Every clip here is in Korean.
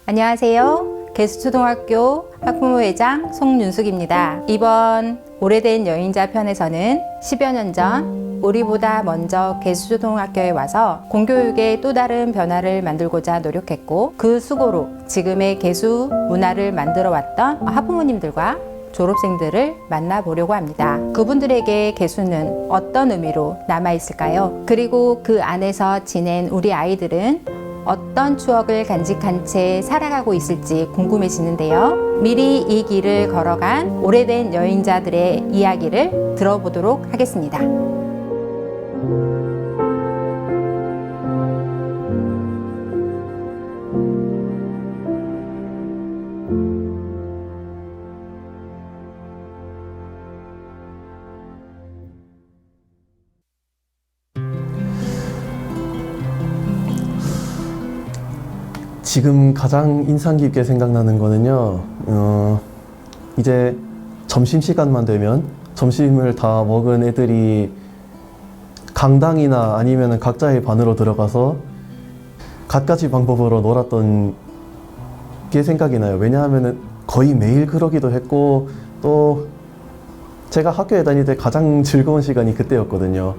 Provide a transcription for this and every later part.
안녕하세요. 개수초등학교 학부모회장 송윤숙입니다. 이번 오래된 여행자 편에서는 10여 년 전 우리보다 먼저 개수초등학교에 와서 공교육의 또 다른 변화를 만들고자 노력했고 그 수고로 지금의 개수 문화를 만들어 왔던 학부모님들과 졸업생들을 만나보려고 합니다. 그분들에게 개수는 어떤 의미로 남아있을까요? 그리고 그 안에서 지낸 우리 아이들은 어떤 추억을 간직한 채 살아가고 있을지 궁금해지는데요. 미리 이 길을 걸어간 오래된 여행자들의 이야기를 들어보도록 하겠습니다. 지금 가장 인상 깊게 생각나는 거는요, 이제 점심시간만 되면 점심을 다 먹은 애들이 강당이나 아니면 각자의 반으로 들어가서 갖가지 방법으로 놀았던 게 생각이 나요. 왜냐하면 거의 매일 그러기도 했고, 또 제가 학교에 다닐 때 가장 즐거운 시간이 그때였거든요.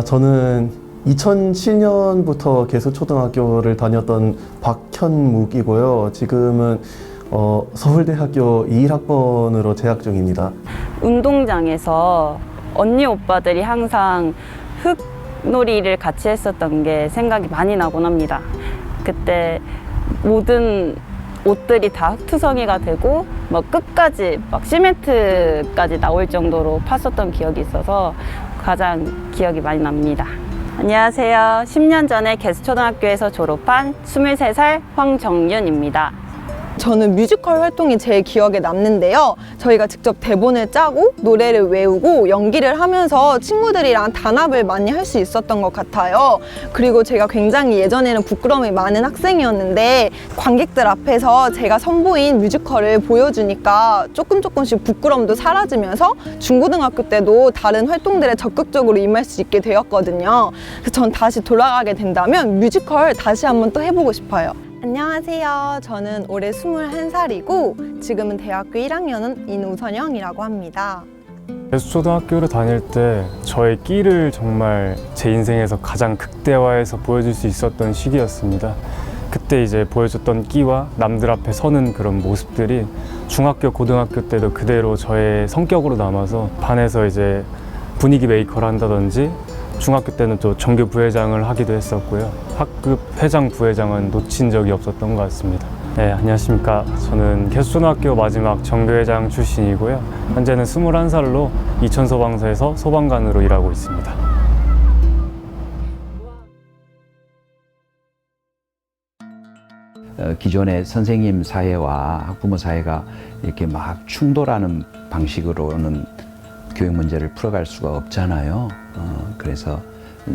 저는 2007년부터 개수초등학교를 다녔던 박현묵이고요. 지금은 서울대학교 21학번으로 재학 중입니다. 운동장에서 언니 오빠들이 항상 흙놀이를 같이 했었던 게 생각이 많이 나곤 합니다. 그때 모든 옷들이 다 흙투성이가 되고 끝까지 시멘트까지 나올 정도로 팠었던 기억이 있어서 가장 기억이 많이 납니다. 안녕하세요. 10년 전에 개수초등학교에서 졸업한 23살 황정윤입니다. 저는 뮤지컬 활동이 제일 기억에 남는데요. 저희가 직접 대본을 짜고 노래를 외우고 연기를 하면서 친구들이랑 단합을 많이 할 수 있었던 것 같아요. 그리고 제가 굉장히 예전에는 부끄러움이 많은 학생이었는데 관객들 앞에서 제가 선보인 뮤지컬을 보여주니까 조금씩 부끄러움도 사라지면서 중고등학교 때도 다른 활동들에 적극적으로 임할 수 있게 되었거든요. 그래서 전 다시 돌아가게 된다면 뮤지컬 다시 한번 또 해보고 싶어요. 안녕하세요. 저는 올해 21살이고 지금은 대학교 1학년은 인우선영이라고 합니다. 개수초등학교를 다닐 때 저의 끼를 정말 제 인생에서 가장 극대화해서 보여줄 수 있었던 시기였습니다. 그때 이제 보여줬던 끼와 남들 앞에 서는 그런 모습들이 중학교, 고등학교 때도 그대로 저의 성격으로 남아서 반에서 이제 분위기 메이커를 한다든지 중학교 때는 또 정교 부회장을 하기도 했었고요. 학급 회장, 부회장은 놓친 적이 없었던 것 같습니다. 네, 안녕하십니까. 저는 개수초등학교 마지막 정교회장 출신이고요. 현재는 21살로 이천소방서에서 소방관으로 일하고 있습니다. 기존의 선생님 사회와 학부모 사회가 이렇게 막 충돌하는 방식으로는 교육 문제를 풀어갈 수가 없잖아요. 그래서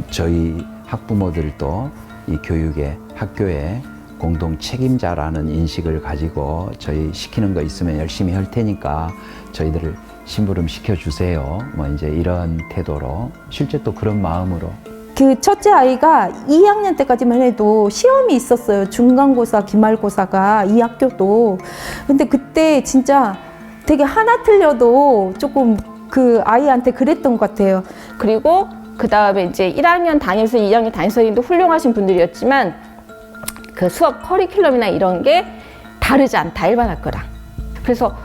저희 학부모들도 이 교육에, 학교에 공동 책임자라는 인식을 가지고 저희 시키는 거 있으면 열심히 할 테니까 저희들을 심부름 시켜주세요. 이제 이런 태도로 실제 또 그런 마음으로. 그 첫째 아이가 2학년 때까지만 해도 시험이 있었어요. 중간고사, 기말고사가 이 학교도. 근데 그때 진짜 되게 하나 틀려도 조금 그 아이한테 그랬던 것 같아요. 그리고 그 다음에 이제 1학년 담임선생님, 2학년 담임선생님도 훌륭하신 분들이었지만 그 수업 커리큘럼이나 이런 게 다르지 않다, 일반 학교랑. 그래서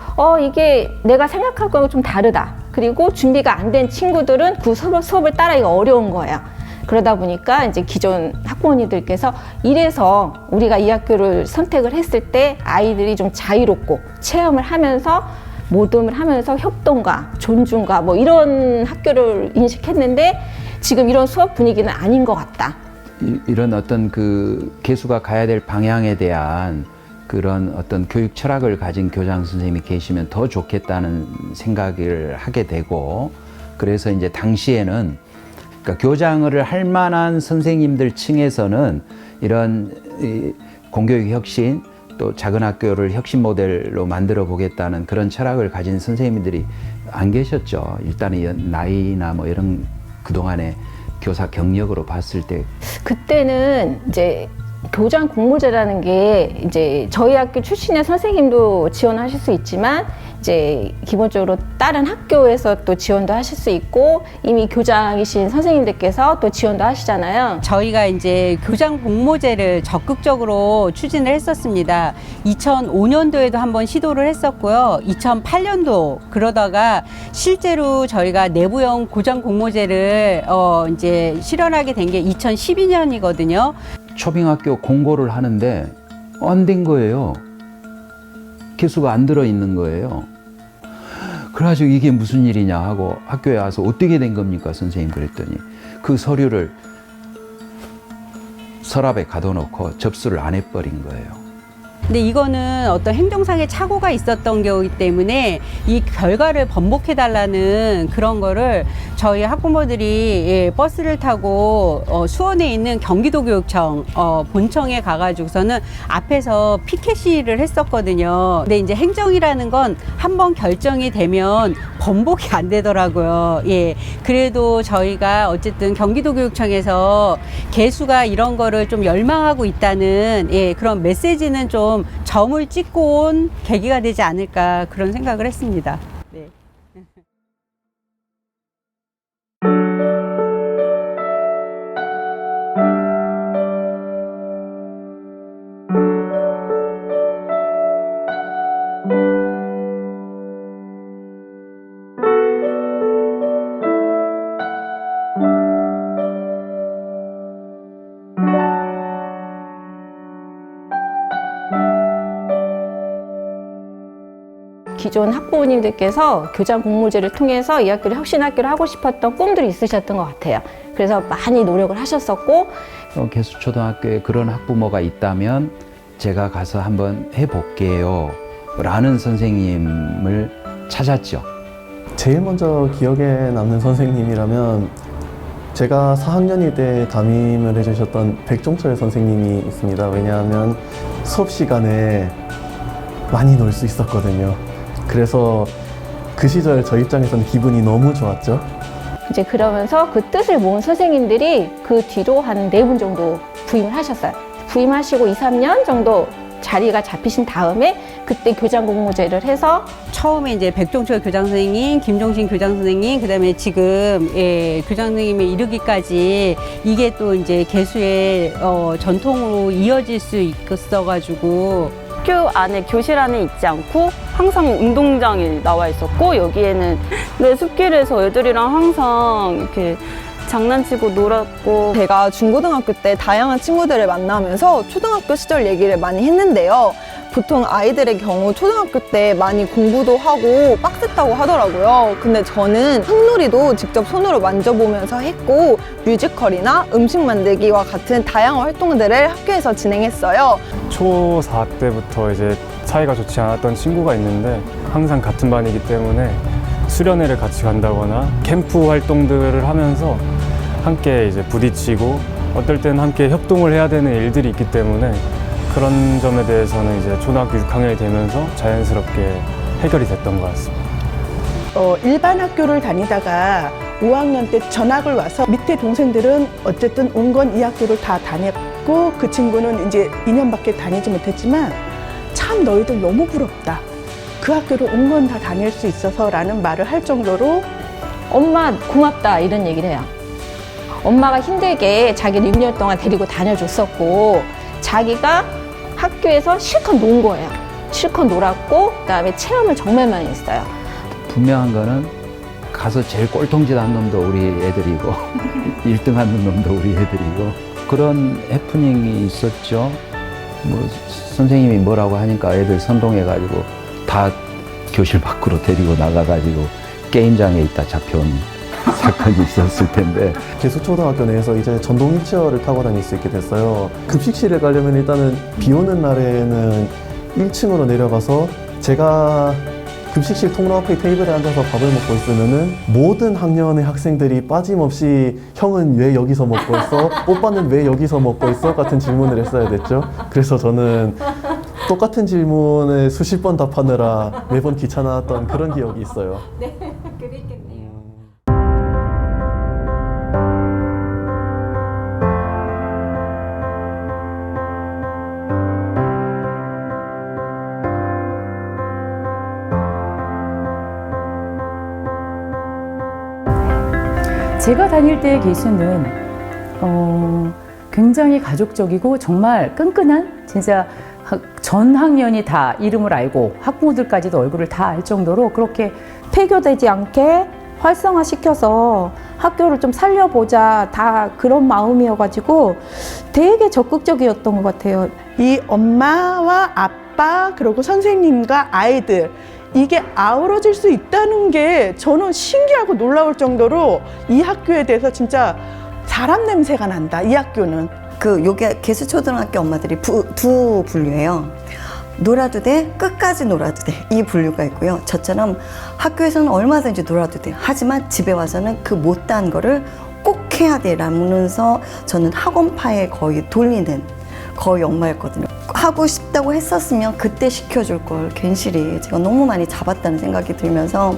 이게 내가 생각할 거하고 좀 다르다. 그리고 준비가 안 된 친구들은 그 수업을 따라하기가 어려운 거예요. 그러다 보니까 이제 기존 학부모님들께서 이래서 우리가 이 학교를 선택을 했을 때 아이들이 좀 자유롭고 체험을 하면서 모둠을 하면서 협동과 존중과 이런 학교를 인식했는데 지금 이런 수업 분위기는 아닌 것 같다. 이런 어떤 그 개수가 가야 될 방향에 대한 그런 어떤 교육 철학을 가진 교장 선생님이 계시면 더 좋겠다는 생각을 하게 되고, 그래서 이제 당시에는 그러니까 교장을 할 만한 선생님들 층에서는 이런 공교육 혁신, 또 작은 학교를 혁신 모델로 만들어 보겠다는 그런 철학을 가진 선생님들이 안 계셨죠. 일단은 나이나 이런 그동안의 교사 경력으로 봤을 때 그때는 이제 교장 공모제라는 게 이제 저희 학교 출신의 선생님도 지원하실 수 있지만 이제 기본적으로 다른 학교에서 또 지원도 하실 수 있고 이미 교장이신 선생님들께서 또 지원도 하시잖아요. 저희가 이제 교장 공모제를 적극적으로 추진을 했었습니다. 2005년도에도 한번 시도를 했었고요. 2008년도 그러다가 실제로 저희가 내부형 교장 공모제를 이제 실현하게 된 게 2012년이거든요. 초등학교 공고를 하는데 안 된 거예요. 개수가 안 들어 있는 거예요. 그래가지고 이게 무슨 일이냐 하고 학교에 와서 어떻게 된 겁니까 선생님 그랬더니 그 서류를 서랍에 가둬놓고 접수를 안 해버린 거예요. 근데 이거는 어떤 행정상의 착오가 있었던 경우이기 때문에 이 결과를 번복해달라는 그런 거를 저희 학부모들이 버스를 타고 수원에 있는 경기도교육청 본청에 가가지고서는 앞에서 피켓 시위를 했었거든요. 근데 이제 행정이라는 건 한번 결정이 되면 번복이 안 되더라고요. 예. 그래도 저희가 어쨌든 경기도교육청에서 개수가 이런 거를 좀 열망하고 있다는 그런 메시지는 좀 점을 찍고 온 계기가 되지 않을까 그런 생각을 했습니다. 네. 기존 학부모님들께서 교장 공모제를 통해서 이 학교를 혁신학교를 하고 싶었던 꿈들이 있으셨던 것 같아요. 그래서 많이 노력을 하셨었고 개수초등학교에 그런 학부모가 있다면 제가 가서 한번 해볼게요 라는 선생님을 찾았죠. 제일 먼저 기억에 남는 선생님이라면 제가 4학년일 때 담임을 해주셨던 백종철 선생님이 있습니다. 왜냐하면 수업 시간에 많이 놀 수 있었거든요. 그래서 그 시절 저 입장에서는 기분이 너무 좋았죠. 이제 그러면서 그 뜻을 모은 선생님들이 그 뒤로 한 4분 정도 부임을 하셨어요. 부임하시고 2, 3년 정도 자리가 잡히신 다음에 그때 교장 공모제를 해서 처음에 이제 백종철 교장 선생님, 김종신 교장 선생님, 그다음에 지금 교장 선생님에 이르기까지 이게 또 이제 개수의 전통으로 이어질 수 있었어가지고. 학교 안에 교실 안에 있지 않고 항상 운동장에 나와 있었고 여기에는 숲길에서 애들이랑 항상 이렇게 장난치고 놀았고 제가 중고등학교 때 다양한 친구들을 만나면서 초등학교 시절 얘기를 많이 했는데요. 보통 아이들의 경우 초등학교 때 많이 공부도 하고 빡셌다고 하더라고요. 근데 저는 흙놀이도 직접 손으로 만져보면서 했고 뮤지컬이나 음식 만들기와 같은 다양한 활동들을 학교에서 진행했어요. 초4 때부터 이제 사이가 좋지 않았던 친구가 있는데 항상 같은 반이기 때문에 수련회를 같이 간다거나 캠프 활동들을 하면서 함께 이제 부딪히고 어떨 때는 함께 협동을 해야 되는 일들이 있기 때문에 그런 점에 대해서는 이제 초등학교 6학년이 되면서 자연스럽게 해결이 됐던 것 같습니다. 일반 학교를 다니다가 5학년 때 전학을 와서 밑에 동생들은 어쨌든 온 건 이 학교를 다 다녔고 그 친구는 이제 2년밖에 다니지 못했지만 참 너희들 너무 부럽다. 그 학교를 온 건 다 다닐 수 있어서 라는 말을 할 정도로 엄마 고맙다 이런 얘기를 해요. 엄마가 힘들게 자기를 6년 동안 데리고 다녀줬었고 자기가 학교에서 실컷 논 거예요. 실컷 놀았고 그다음에 체험을 정말 많이 했어요. 분명한 거는 가서 제일 꼴통짓 한 놈도 우리 애들이고 1등 하는 놈도 우리 애들이고 그런 해프닝이 있었죠. 뭐 선생님이 뭐라고 하니까 애들 선동해가지고 다 교실 밖으로 데리고 나가가지고 게임장에 있다 잡혀온 사건이 있었을 텐데 개수초등학교 내에서 이제 전동 휠체어를 타고 다닐 수 있게 됐어요. 급식실에 가려면 일단은 비 오는 날에는 1층으로 내려가서 제가 급식실 통로 앞에 테이블에 앉아서 밥을 먹고 있으면은 모든 학년의 학생들이 빠짐없이 형은 왜 여기서 먹고 있어? 오빠는 왜 여기서 먹고 있어? 같은 질문을 했어야 됐죠. 그래서 저는 똑같은 질문에 수십 번 답하느라 매번 귀찮았던 그런 기억이 있어요. 네, 그랬겠네요. 제가 다닐 때의 개수는 굉장히 가족적이고 정말 끈끈한 진짜 전 학년이 다 이름을 알고 학부모들까지도 얼굴을 다 알 정도로 그렇게 폐교되지 않게 활성화시켜서 학교를 좀 살려보자 다 그런 마음이어가지고 되게 적극적이었던 것 같아요. 이 엄마와 아빠 그리고 선생님과 아이들 이게 아우러질 수 있다는 게 저는 신기하고 놀라울 정도로 이 학교에 대해서 진짜 사람 냄새가 난다. 이 학교는. 요게 개수초등학교 엄마들이 두 분류예요. 놀아도 돼, 끝까지 놀아도 돼. 이 분류가 있고요. 저처럼 학교에서는 얼마든지 놀아도 돼. 하지만 집에 와서는 그 못다한 거를 꼭 해야 돼. 라면서 저는 학원파에 거의 돌리는 거의 엄마였거든요. 하고 싶다고 했었으면 그때 시켜줄 걸 괜시리 제가 너무 많이 잡았다는 생각이 들면서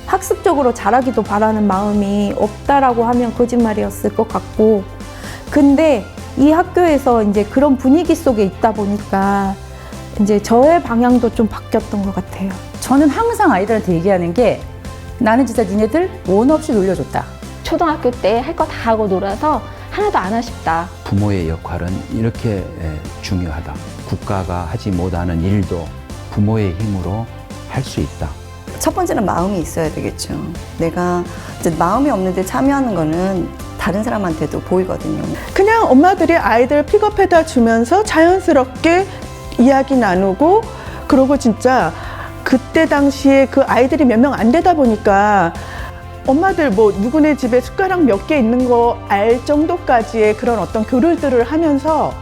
학습적으로 잘하기도 바라는 마음이 없다라고 하면 거짓말이었을 것 같고, 근데 이 학교에서 이제 그런 분위기 속에 있다 보니까 이제 저의 방향도 좀 바뀌었던 것 같아요. 저는 항상 아이들한테 얘기하는 게 나는 진짜 니네들 원 없이 놀려줬다. 초등학교 때 할 거 다 하고 놀아서 하나도 안 아쉽다. 부모의 역할은 이렇게 중요하다. 국가가 하지 못하는 일도 부모의 힘으로 할 수 있다. 첫 번째는 마음이 있어야 되겠죠. 내가 이제 마음이 없는데 참여하는 거는 다른 사람한테도 보이거든요. 그냥 엄마들이 아이들 픽업해다 주면서 자연스럽게 이야기 나누고, 그러고 진짜 그때 당시에 그 아이들이 몇 명 안 되다 보니까 엄마들 뭐 누구네 집에 숟가락 몇 개 있는 거 알 정도까지의 그런 어떤 교류들을 하면서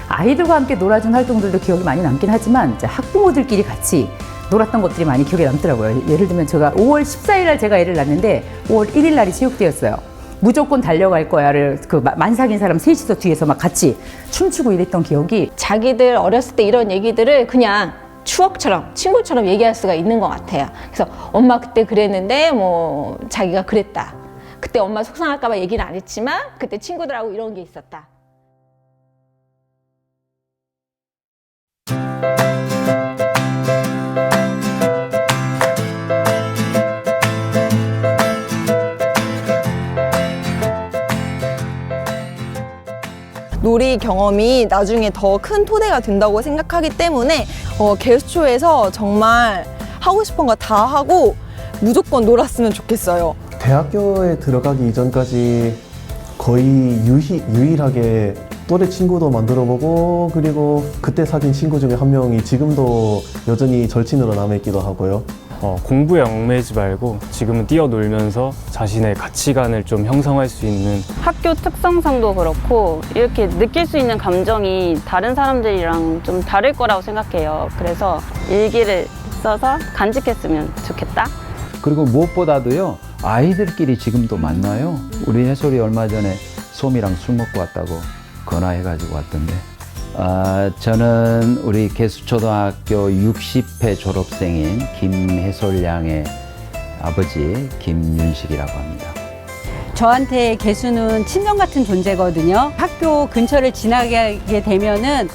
아이들과 함께 놀아준 활동들도 기억이 많이 남긴 하지만 이제 학부모들끼리 같이 놀았던 것들이 많이 기억에 남더라고요. 예를 들면 제가 5월 14일 날 제가 애를 낳는데 5월 1일 날이 체육대회였어요. 무조건 달려갈 거야를 그 만삭인 사람 셋이서 뒤에서 막 같이 춤추고 이랬던 기억이, 자기들 어렸을 때 이런 얘기들을 그냥 추억처럼 친구처럼 얘기할 수가 있는 것 같아요. 그래서 엄마 그때 그랬는데 뭐 자기가 그랬다. 그때 엄마 속상할까 봐 얘기는 안 했지만 그때 친구들하고 이런 게 있었다. 놀이 경험이 나중에 더 큰 토대가 된다고 생각하기 때문에 개수초에서 정말 하고 싶은 거 다 하고 무조건 놀았으면 좋겠어요. 대학교에 들어가기 이전까지 거의 유일하게 또래 친구도 만들어보고, 그리고 그때 사귄 친구 중에 한 명이 지금도 여전히 절친으로 남아있기도 하고요. 공부에 얽매이지 말고 지금은 뛰어놀면서 자신의 가치관을 좀 형성할 수 있는, 학교 특성상도 그렇고 이렇게 느낄 수 있는 감정이 다른 사람들이랑 좀 다를 거라고 생각해요. 그래서 일기를 써서 간직했으면 좋겠다. 그리고 무엇보다도요, 아이들끼리 지금도 만나요. 우리 해솔이 얼마 전에 솜이랑 술 먹고 왔다고 전화해가지고 왔던데. 저는 우리 개수초등학교 60회 졸업생인 김해솔 양의 아버지 김윤식이라고 합니다. 저한테 개수는 친정 같은 존재거든요. 학교 근처를 지나게 되면은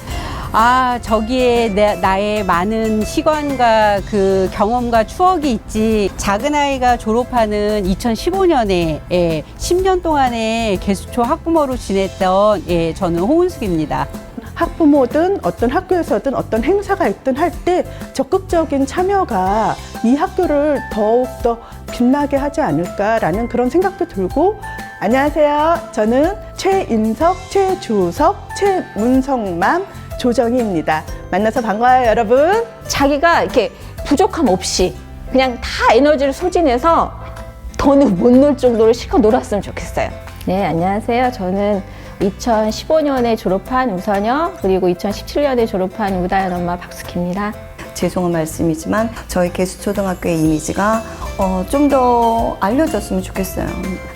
저기에 나의 많은 시간과 그 경험과 추억이 있지. 작은 아이가 졸업하는 2015년에 10년 동안의 개수초 학부모로 지냈던 저는 홍은숙입니다. 학부모든 어떤 학교에서든 어떤 행사가 있든 할 때 적극적인 참여가 이 학교를 더욱더 빛나게 하지 않을까라는 그런 생각도 들고, 안녕하세요. 저는 최인석, 최주석, 최문성맘 조정희입니다. 만나서 반가워요, 여러분. 자기가 이렇게 부족함 없이 그냥 다 에너지를 소진해서 더는 못 놀 정도로 실컷 놀았으면 좋겠어요. 네, 안녕하세요. 저는 2015년에 졸업한 우선영, 그리고 2017년에 졸업한 우다연 엄마 박숙희입니다. 죄송한 말씀이지만 저희 개수초등학교의 이미지가 좀 더 알려졌으면 좋겠어요.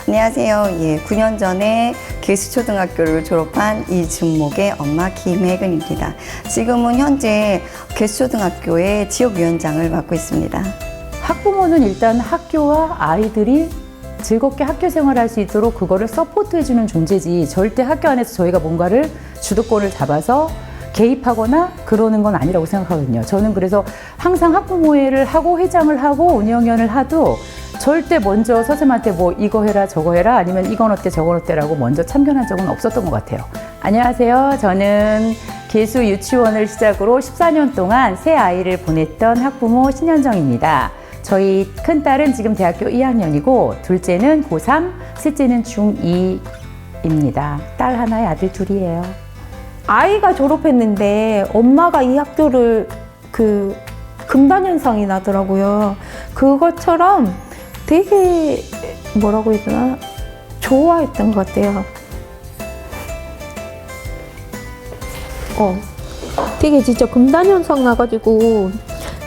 안녕하세요. 9년 전에 개수초등학교를 졸업한 이준목의 엄마 김혜근입니다. 지금은 현재 개수초등학교의 지역위원장을 맡고 있습니다. 학부모는 일단 학교와 아이들이 즐겁게 학교 생활을 할 수 있도록 그거를 서포트해주는 존재지, 절대 학교 안에서 저희가 뭔가를 주도권을 잡아서 개입하거나 그러는 건 아니라고 생각하거든요. 저는 그래서 항상 학부모회를 하고 회장을 하고 운영위원을 하도 절대 먼저 선생님한테 뭐 이거 해라 저거 해라 아니면 이건 어때 저건 어때라고 먼저 참견한 적은 없었던 것 같아요. 안녕하세요. 저는 개수 유치원을 시작으로 14년 동안 새 아이를 보냈던 학부모 신현정입니다. 저희 큰딸은 지금 대학교 2학년이고 둘째는 고3, 셋째는 중2입니다. 딸 하나에 아들 둘이에요. 아이가 졸업했는데 엄마가 이 학교를 금단현상이 나더라고요. 그것처럼 되게 뭐라고 해야 되나 좋아했던 것 같아요. 되게 진짜 금단현상 나가지고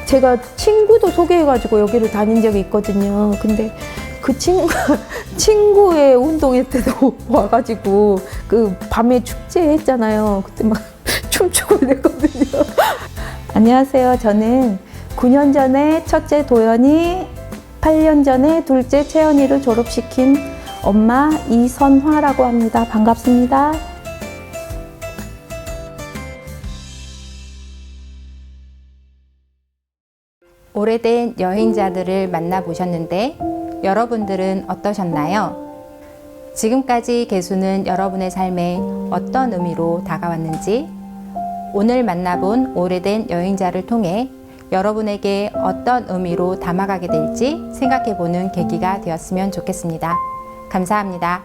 제가 친구도 소개해가지고 여기를 다닌 적이 있거든요. 근데 그 친구의 운동회 때도 와가지고 그 밤에 축제 했잖아요. 그때 막 춤추고 그랬거든요. 안녕하세요. 저는 9년 전에 첫째 도연이, 8년 전에 둘째 채연이를 졸업시킨 엄마 이선화라고 합니다. 반갑습니다. 오래된 여행자들을 만나보셨는데 여러분들은 어떠셨나요? 지금까지 개수는 여러분의 삶에 어떤 의미로 다가왔는지 오늘 만나본 오래된 여행자를 통해 여러분에게 어떤 의미로 담아가게 될지 생각해보는 계기가 되었으면 좋겠습니다. 감사합니다.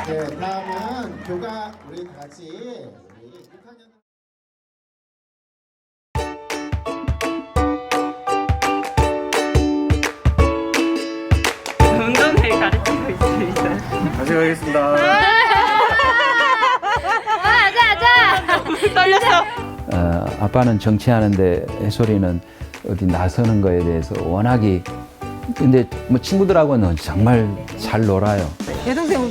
네, 다음은 교가 우리 다 같이 우리 6학년 운동을 가르치고 있습니다. 다시 가겠습니다. 떨렸어. 아빠는 정치하는데 해솔이는 어디 나서는 거에 대해서 워낙이 근데 뭐 친구들하고는 정말 잘 놀아요. 여동생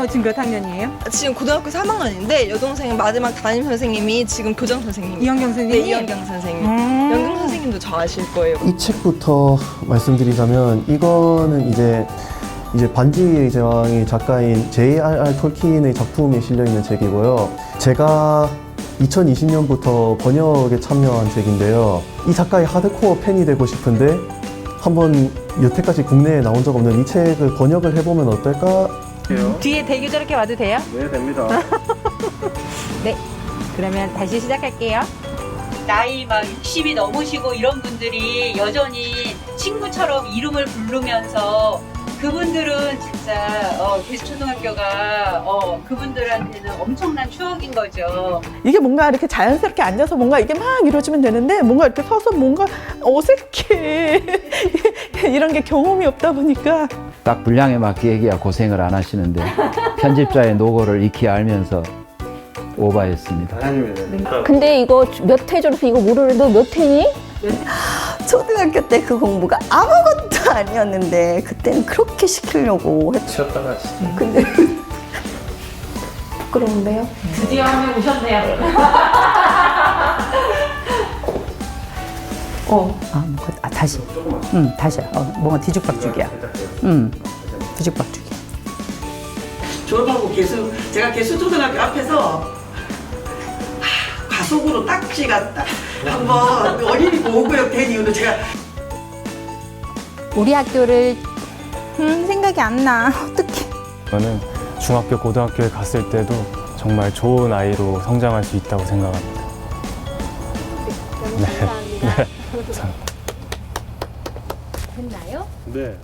지금 몇 학년이에요? 지금 고등학교 3학년인데 여동생 마지막 담임 선생님이 지금 교장 선생님. 이현경 선생님? 네, 이현경 선생님. 연경 선생님도 저 아실 거예요. 이 책부터 말씀드리자면 이거는 이제 반지의 제왕의 작가인 J.R.R. 톨킨의 작품이 실려있는 책이고요. 제가 2020년부터 번역에 참여한 책인데요. 이 작가의 하드코어 팬이 되고 싶은데 한번 여태까지 국내에 나온 적 없는 이 책을 번역을 해보면 어떨까? 뒤에 대기 저렇게 와도 돼요? 네, 됩니다. 네. 그러면 다시 시작할게요. 나이 막 60이 넘으시고 이런 분들이 여전히 친구처럼 이름을 부르면서 그분들은 진짜 진짜 개수초등학교가 그분들한테는 엄청난 추억인 거죠. 이게 뭔가 이렇게 자연스럽게 앉아서 뭔가 이게 막 이루어지면 되는데 뭔가 이렇게 서서 뭔가 어색해. 이런 게 경험이 없다 보니까 딱 분량에 맞게 얘기야 고생을 안 하시는데 편집자의 노고를 익히 알면서 오버했습니다. 근데 이거 몇 회 졸업해 이거 모르는데 너 몇 회니? 초등학교 때 그 공부가 아무것도 아니었는데 그때는 그렇게 시키려고 했죠. 쉬었다가 근데 부끄러운데요? 드디어 한 명 오셨네요. 다시. 다시야. 뭔가 뒤죽박죽이야. 뒤죽박죽이야. 졸업하고 제가 개수초등학교 앞에서 가속으로 딱지가 딱 한번 어린이 보호구역 된 이유는 제가 우리 학교를 생각이 안 나. 어떡해. 저는 중학교, 고등학교에 갔을 때도 정말 좋은 아이로 성장할 수 있다고 생각합니다. 너무 감사합니다. 네. 됐나요? 네.